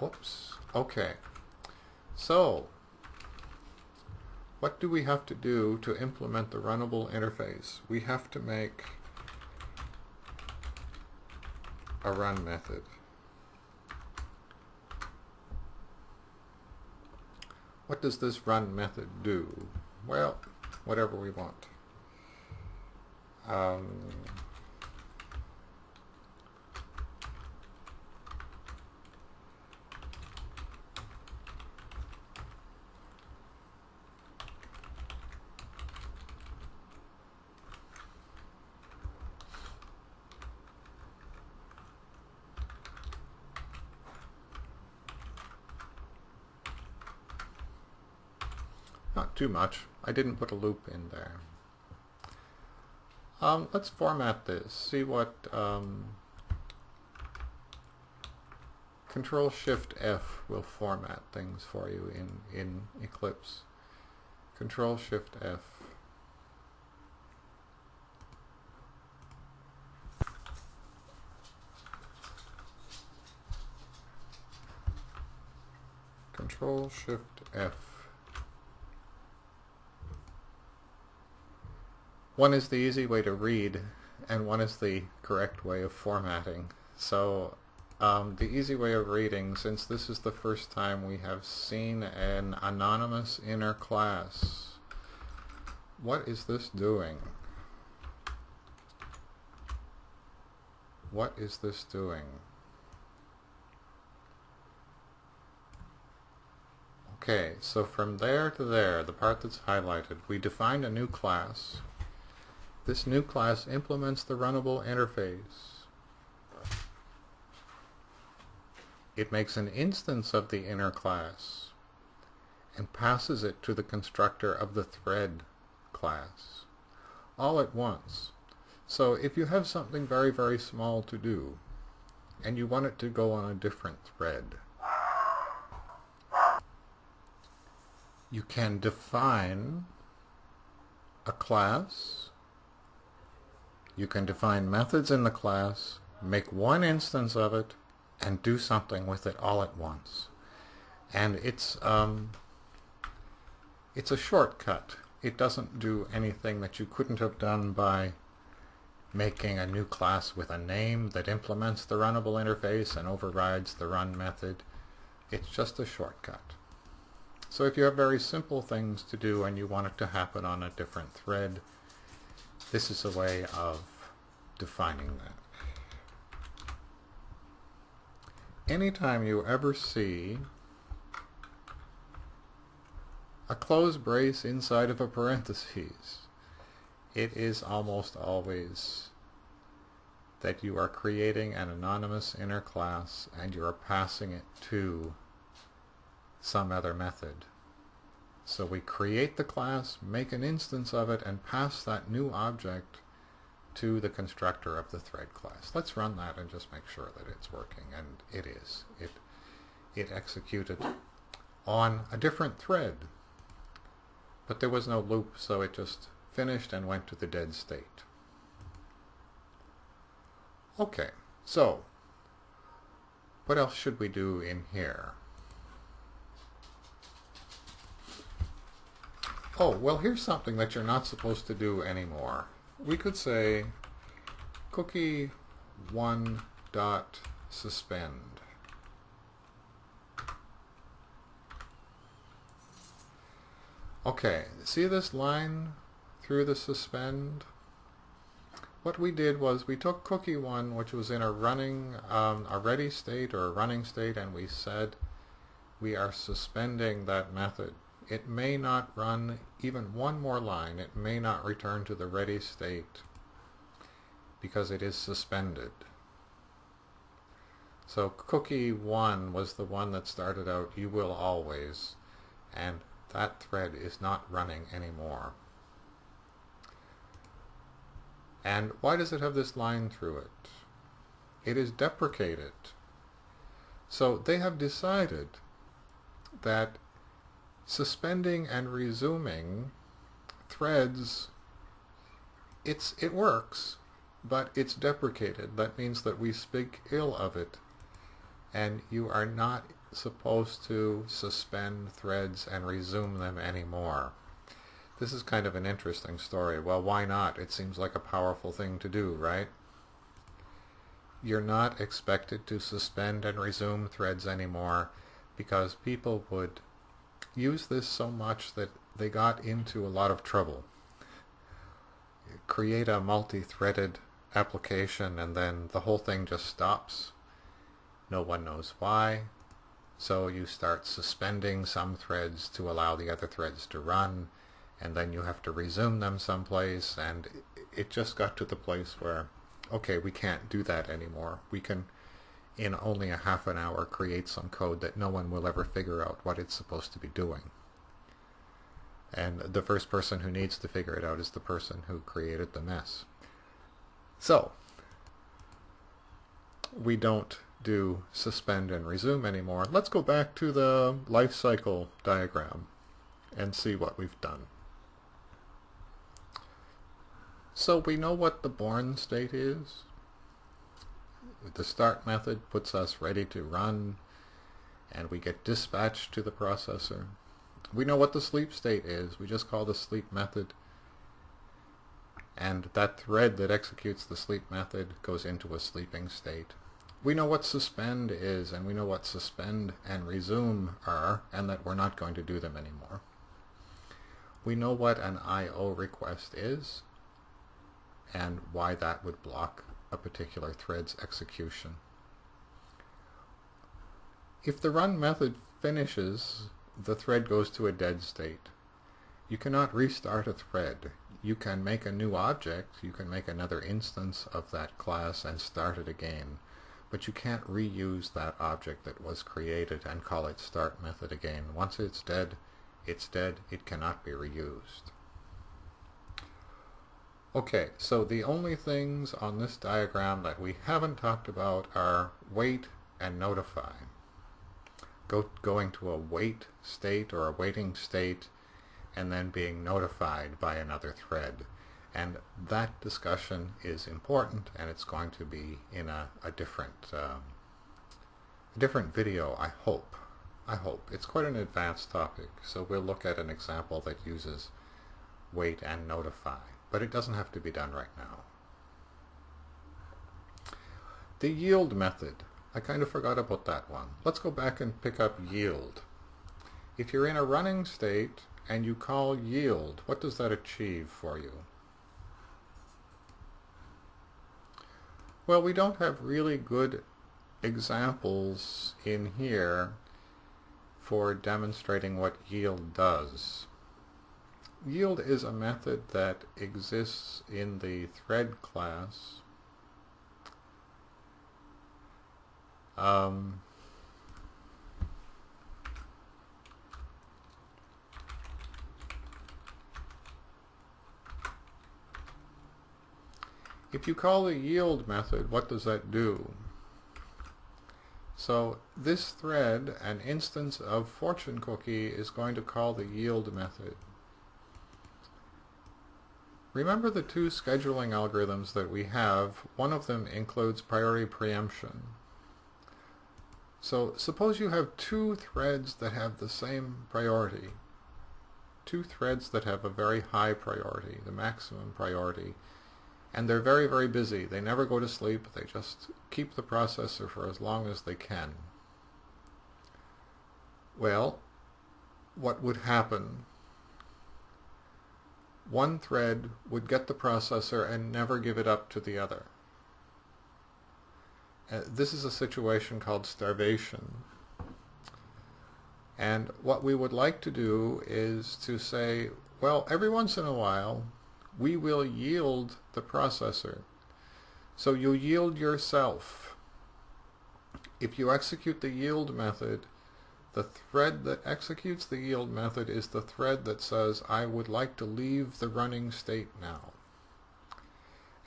Oops. Okay. So, what do we have to do to implement the runnable interface? We have to make a run method. What does this run method do? Well, whatever we want. Not too much. I didn't put a loop in there. Let's format this. See what Control-Shift-F will format things for you in Eclipse. Control-Shift-F. Control-Shift-F. One is the easy way to read, and one is the correct way of formatting. So the easy way of reading, since this is the first time we have seen an anonymous inner class, what is this doing? What is this doing? Okay, so from there to there, the part that's highlighted, we defined a new class. This new class implements the runnable interface. It makes an instance of the inner class and passes it to the constructor of the thread class all at once. So if you have something very, very small to do and you want it to go on a different thread, you can define a class. You can define methods in the class, make one instance of it, and do something with it all at once. And it's a shortcut. It doesn't do anything that you couldn't have done by making a new class with a name that implements the runnable interface and overrides the run method. It's just a shortcut. So if you have very simple things to do and you want it to happen on a different thread, this is a way of defining that. Anytime you ever see a close brace inside of a parentheses, it is almost always that you are creating an anonymous inner class and you are passing it to some other method. So we create the class, make an instance of it, and pass that new object to the constructor of the thread class. Let's run that and just make sure that it's working, and it is. It executed on a different thread, but there was no loop, so it just finished and went to the dead state. Okay, so what else should we do in here? Oh, well, here's something that you're not supposed to do anymore. We could say cookie1.suspend. Okay, see this line through the suspend? what we did was we took cookie 1, which was in a running, a ready state or a running state, and we said we are suspending that method. It may not run even one more line. It may not return to the ready state because it is suspended. So cookie 1 was the one that started out "you will always," and that thread is not running anymore. And why does it have this line through it? It is deprecated. So they have decided that suspending and resuming threads, it works, but it's deprecated. That means that we speak ill of it, and you are not supposed to suspend threads and resume them anymore. This is kind of an interesting story. Well, why not? It seems like a powerful thing to do, right? You're not expected to suspend and resume threads anymore because people would use this so much that they got into a lot of trouble. Create a multi-threaded application and then the whole thing just stops. No one knows why. So you start suspending some threads to allow the other threads to run, and then you have to resume them someplace, and it just got to the place where, okay, we can't do that anymore. We can, in only a half an hour, create some code that no one will ever figure out what it's supposed to be doing. And the first person who needs to figure it out is the person who created the mess. So, we don't do suspend and resume anymore. Let's go back to the life cycle diagram and see what we've done. So we know what the born state is. The start method puts us ready to run, and we get dispatched to the processor. We know what the sleep state is. We just call the sleep method, and that thread that executes the sleep method goes into a sleeping state. We know what suspend is, and we know what suspend and resume are, and that we're not going to do them anymore. We know what an I/O request is, and why that would block a particular thread's execution. If the run method finishes, the thread goes to a dead state. You cannot restart a thread. You can make a new object, you can make another instance of that class and start it again, but you can't reuse that object that was created and call it start method again. Once it's dead, it cannot be reused. Okay, so the only things on this diagram that we haven't talked about are wait and notify. Going to a wait state or a waiting state and then being notified by another thread. And that discussion is important, and it's going to be in a different video, I hope. It's quite an advanced topic, so we'll look at an example that uses wait and notify. But it doesn't have to be done right now. The yield method. I kind of forgot about that one. Let's go back and pick up yield. If you're in a running state and you call yield, what does that achieve for you? Well, we don't have really good examples in here for demonstrating what yield does. Yield is a method that exists in the thread class. If you call the yield method, what does that do? So this thread, an instance of fortune cookie, is going to call the yield method. Remember the two scheduling algorithms that we have. One of them includes priority preemption. So suppose you have two threads that have the same priority. Two threads that have a very high priority, the maximum priority. And they're very, very busy. They never go to sleep. They just keep the processor for as long as they can. Well, what would happen? one thread would get the processor and never give it up to the other. This is a situation called starvation. And what we would like to do is to say, well, every once in a while, we will yield the processor. So you yield yourself. If you execute the yield method, the thread that executes the yield method is the thread that says, I would like to leave the running state now.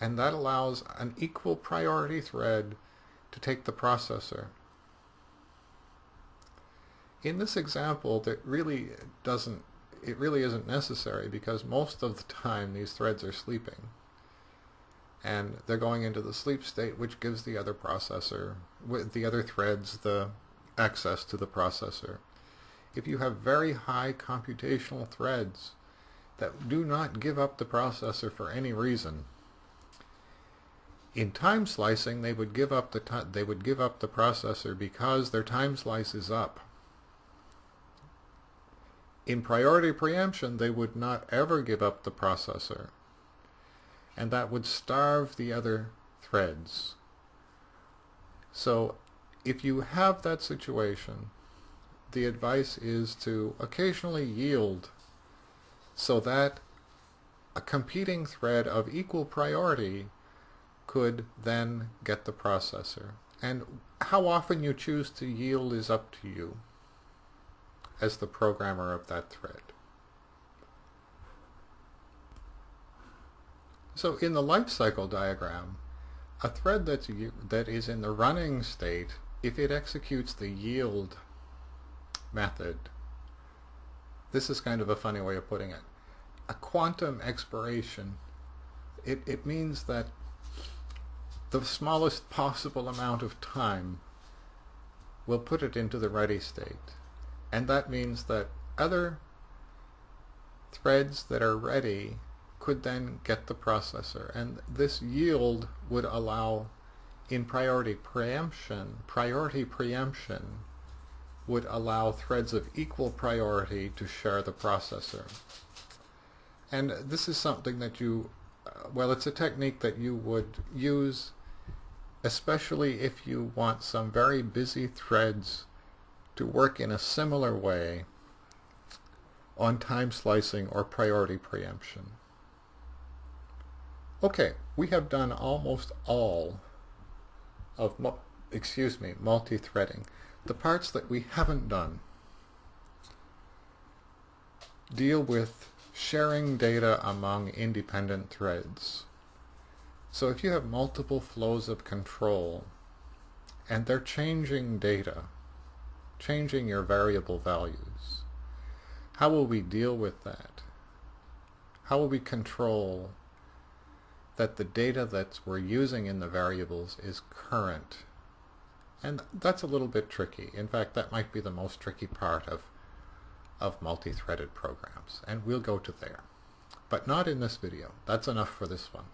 And that allows an equal priority thread to take the processor. In this example, it really isn't necessary, because most of the time these threads are sleeping. And they're going into the sleep state, which gives the other processor, with the other threads, the access to the processor. If you have very high computational threads that do not give up the processor for any reason, in time slicing they would give up the processor because their time slice is up. In priority preemption, they would not ever give up the processor, and that would starve the other threads. So if you have that situation, the advice is to occasionally yield so that a competing thread of equal priority could then get the processor. And how often you choose to yield is up to you as the programmer of that thread. So in the life cycle diagram, a thread that is in the running state, if it executes the yield method, this is kind of a funny way of putting it, a quantum expiration, it means that the smallest possible amount of time will put it into the ready state. And that means that other threads that are ready could then get the processor. And this yield would allow, in priority preemption would allow threads of equal priority to share the processor. And this is something that it's a technique that you would use especially if you want some very busy threads to work in a similar way on time slicing or priority preemption. Okay, we have done almost all of multi-threading. The parts that we haven't done deal with sharing data among independent threads. So if you have multiple flows of control and they're changing data, changing your variable values, how will we deal with that? How will we control that the data that we're using in the variables is current? And that's a little bit tricky. In fact, that might be the most tricky part of multi-threaded programs, and we'll go to there. But not in this video. That's enough for this one.